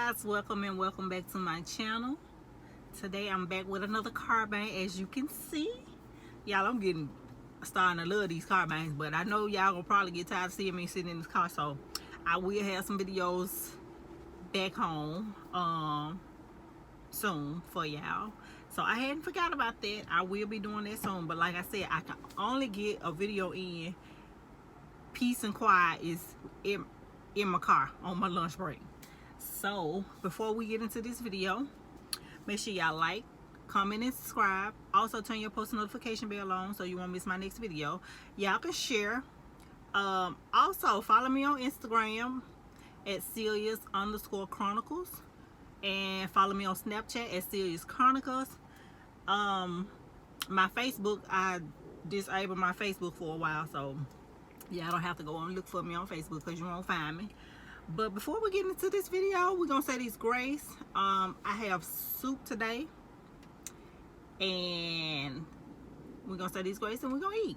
guys, welcome and welcome back to my channel. Today I'm back with another carbang. As you can see, y'all, I'm starting to love these carbangs, but I know y'all gonna probably get tired of seeing me sitting in this car, so I will have some videos back home soon for y'all. So I hadn't forgot about that. I will be doing that soon, but like I said, I can only get a video in peace and quiet is in my car on my lunch break. So before we get into this video, make sure y'all like, comment, and subscribe. Also turn your post notification bell on so you won't miss my next video. Y'all can share. Also follow me on Instagram at Celia's_Chronicles, and follow me on Snapchat at Celia's Chronicles. My Facebook, I disabled my Facebook for a while, so y'all don't have to go and look for me on Facebook because you won't find me. But before we get into this video, we're gonna say these grace. I have soup today, and we're gonna say these grace and we're gonna eat.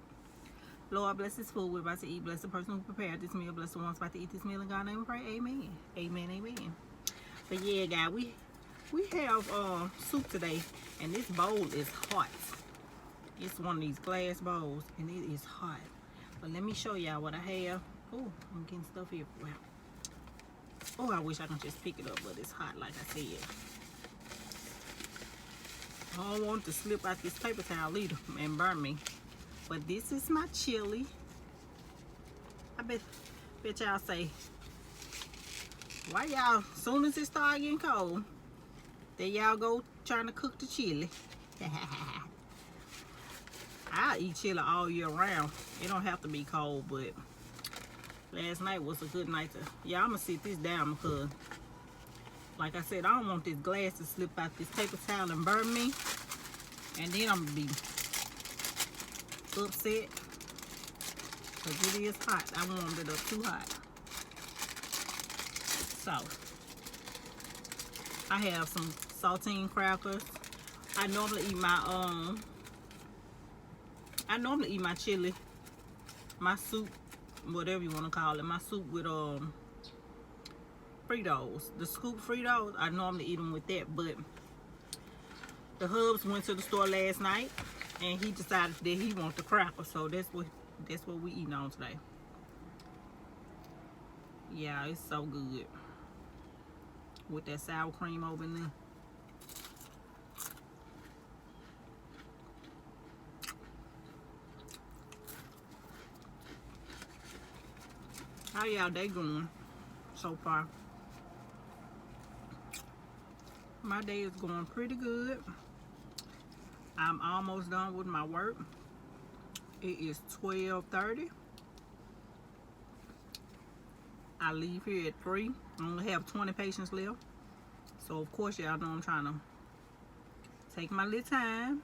Lord, bless this food we're about to eat. Bless the person who prepared this meal. Bless the ones about to eat this meal. In God's name we pray, amen. Amen, amen. But yeah, guys, we have soup today, and this bowl is hot. It's one of these glass bowls, and it is hot. But let me show y'all what I have. Oh, I'm getting stuff here. Wow. Oh, I wish I could just pick it up, but it's hot, like I said. I don't want it to slip out this paper towel either and burn me. But this is my chili. I bet y'all say, why y'all, as soon as it start getting cold, then y'all go trying to cook the chili. I eat chili all year round. It don't have to be cold, but last night was a good night to, yeah, I'm gonna sit this down because, like I said, I don't want this glass to slip out this paper towel and burn me. And then I'm gonna be upset because it is hot. I warmed it up too hot. So, I have some saltine crackers. I normally eat my chili, my soup, whatever you want to call it, my soup with Fritos, the scoop Fritos. I normally eat them with that, but the hubs went to the store last night and he decided that he wants the cracker, so that's what we eating on today. Yeah, it's so good with that sour cream over in there. How y'all day going so far? My day is going pretty good. I'm almost done with my work. It is 12:30. I leave here at 3. I only have 20 patients left. So of course y'all know I'm trying to take my little time.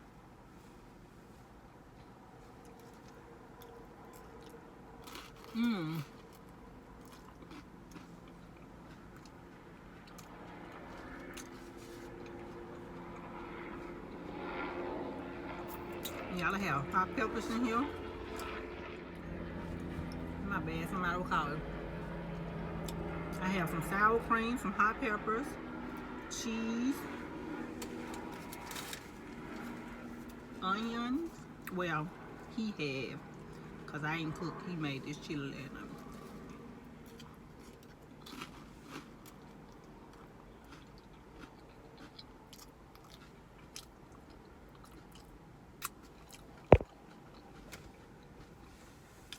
Y'all have hot peppers in here. My bad, somebody will call it. I have some sour cream, some hot peppers, cheese, onions. Well, he have, because I ain't cooked. He made this chili last night.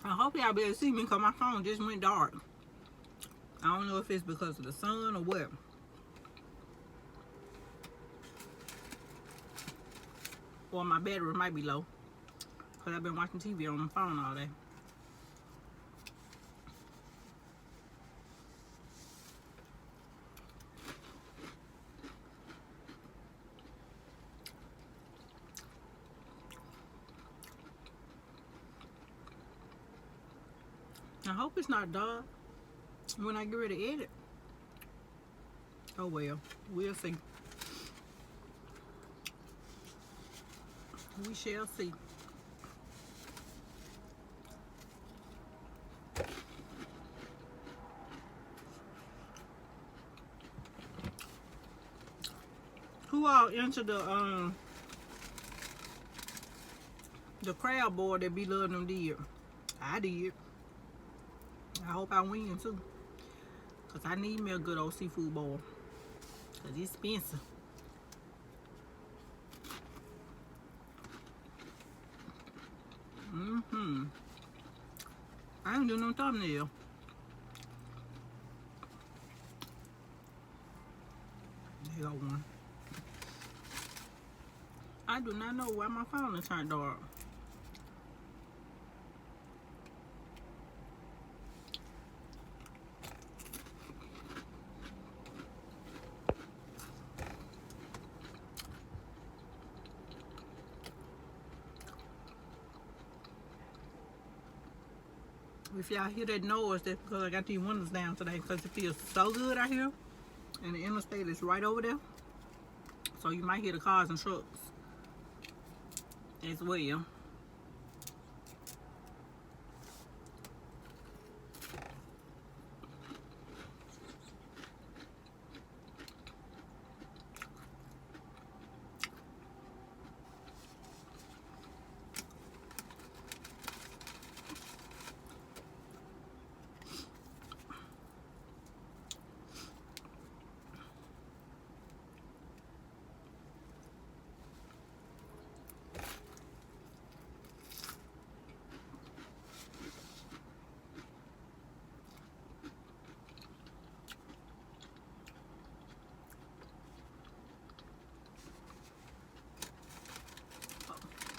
I hope y'all be able to see me because my phone just went dark. I don't know if it's because of the sun or what. Or my battery might be low because I've been watching TV on my phone all day. I hope it's not dark when I get ready to edit. Oh well, we'll see. We shall see. y'all into the crab boil that be loving them did. I did. I hope I win too. Cause I need me a good old seafood boil. Cause it's expensive. I ain't do no thumbnail. There go one. I do not know why my phone is turned dark. If y'all hear that noise, that's because I got these windows down today because it feels so good out here. And the interstate is right over there. So you might hear the cars and trucks as well.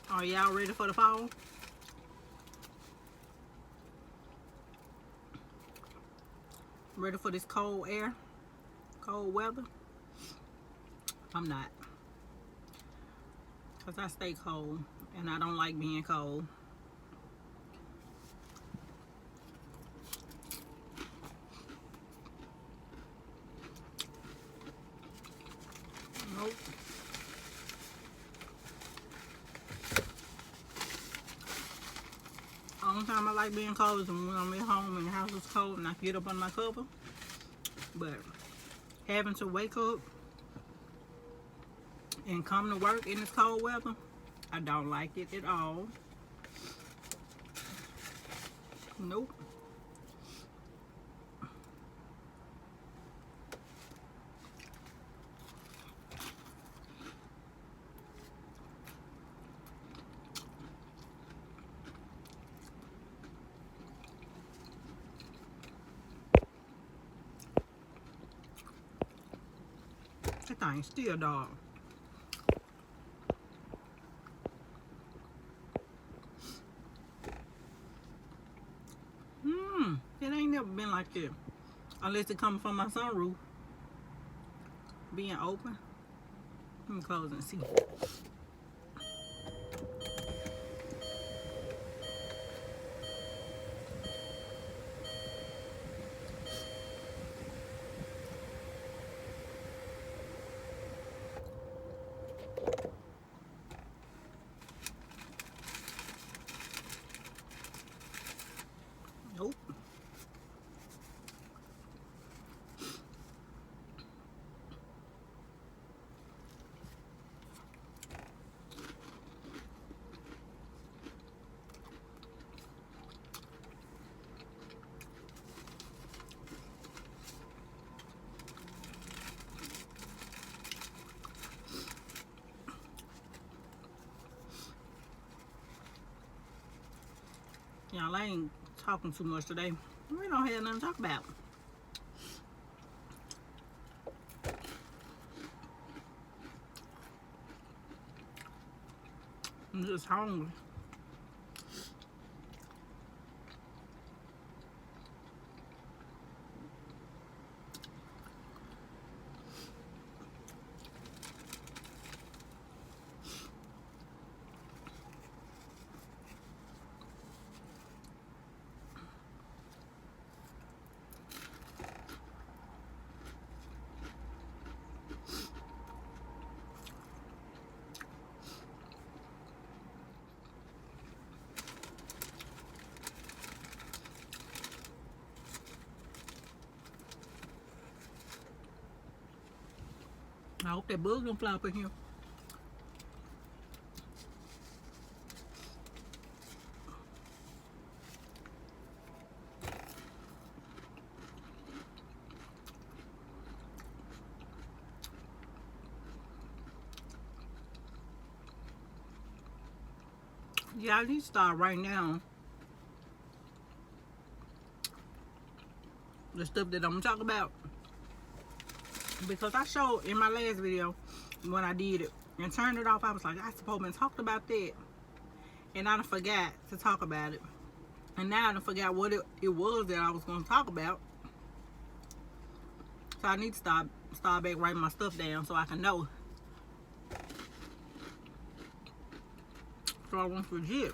Are y'all ready for the fall? Ready for this cold air? Cold weather? I'm not. Because I stay cold and I don't like being cold. Nope. Only time I like being cold is when I'm at home and the house is cold and I get up on my cover. But having to wake up and come to work in this cold weather, I don't like it at all. Nope. That thing still dog. It ain't never been like that. Unless it comes from my sunroof being open. Let me close and see. Nope. Y'all, I ain't talking too much today. We don't have nothing to talk about. I'm just hungry. I hope that bug don't fly up in here. Yeah, I need to start writing down the stuff that I'm gonna talk about, because I showed in my last video when I did it and turned it off. I was like, I supposed to talked about that, and I done forgot to talk about it, and now I done forgot what it was that I was gonna talk about. So I need to start back writing my stuff down so I can know, so I won't forget.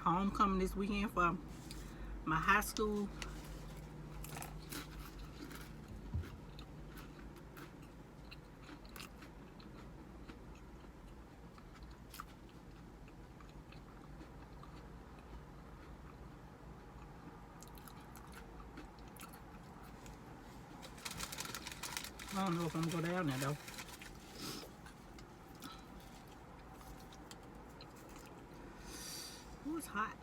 Homecoming this weekend for my high school. I don't know if I'm gonna go down there though. Ooh, it's hot.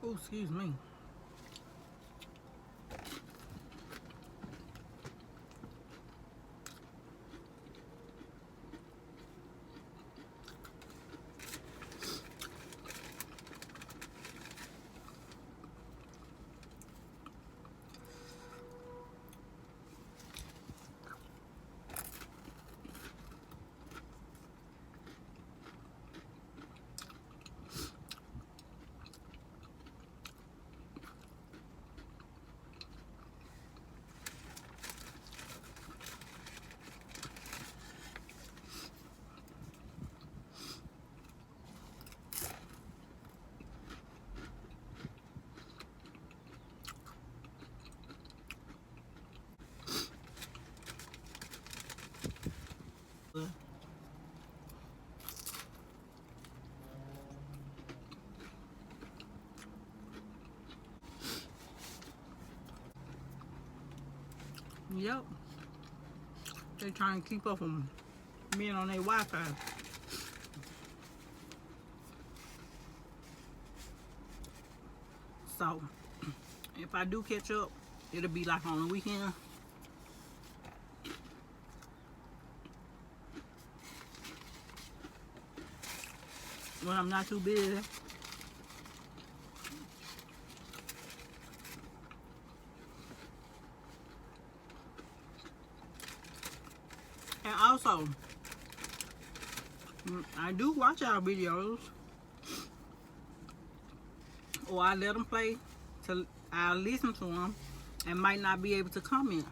Oh, excuse me. Yep. They trying to keep up from being on their Wi-Fi. So, if I do catch up, it'll be like on the weekend. When I'm not too busy. And also, I do watch our videos, or I let them play, till I listen to them, and might not be able to comment.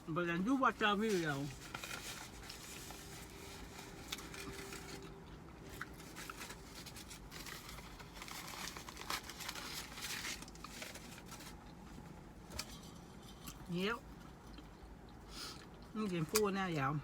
But I do watch our videos. Yep. I'm getting full now, y'all.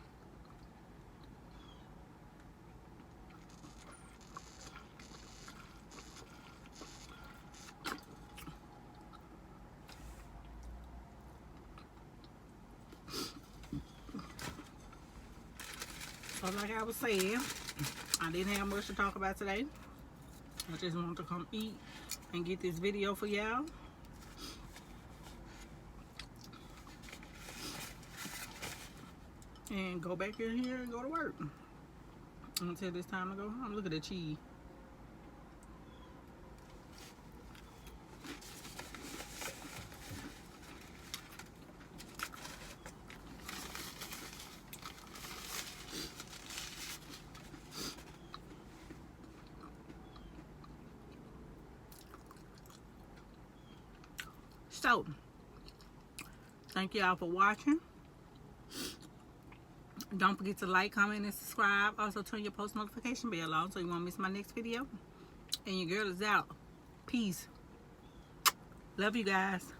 So like I was saying, I didn't have much to talk about today. I just wanted to come eat and get this video for y'all. And go back in here and go to work until it's time to go home. Look at the cheese. stove. Thank y'all for watching. Don't forget to like, comment, and subscribe. Also, turn your post notification bell on so you won't miss my next video. And your girl is out. Peace. Love you guys.